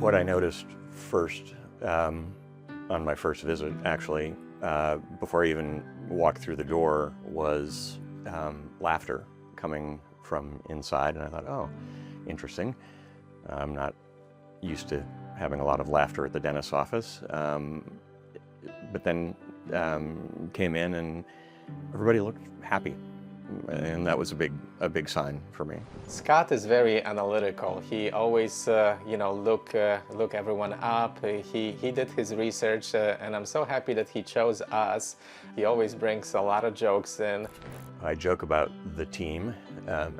What I noticed first, on my first visit actually, before I even walked through the door, was laughter coming from inside, and I thought, oh, interesting. I'm not used to having a lot of laughter at the dentist's office, but then came in and everybody looked happy, and that was a big sign for me. Scott is very analytical. He always, look everyone up. He did his research, and I'm so happy that he chose us. He always brings a lot of jokes in. I joke about the team,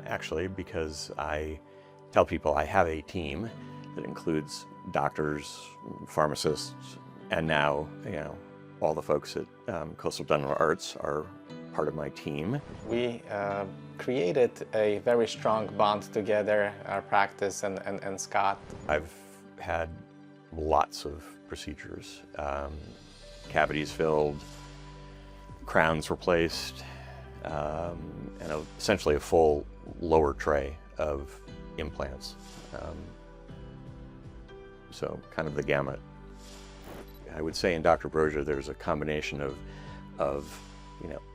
actually, because I tell people I have a team that includes doctors, pharmacists, and now, all the folks at Coastal Dental Arts are part of my team. We created a very strong bond together, our practice and Scott. I've had lots of procedures, cavities filled, crowns replaced, and essentially a full lower tray of implants. So kind of the gamut. I would say in Dr. Brzoza there's a combination of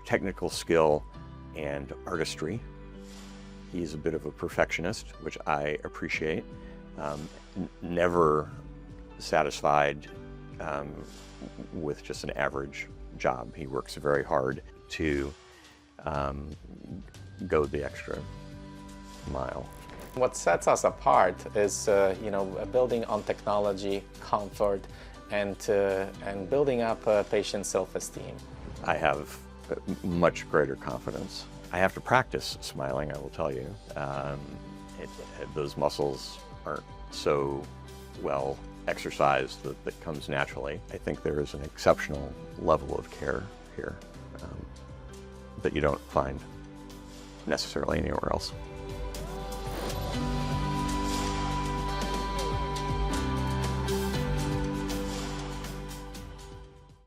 technical skill and artistry. He's a bit of a perfectionist, which I appreciate. Never satisfied with just an average job. He works very hard to go the extra mile. What sets us apart is building on technology, comfort, and building up patient self-esteem. I have much greater confidence. I have to practice smiling, I will tell you. Those muscles aren't so well exercised that comes naturally. I think there is an exceptional level of care here that you don't find necessarily anywhere else.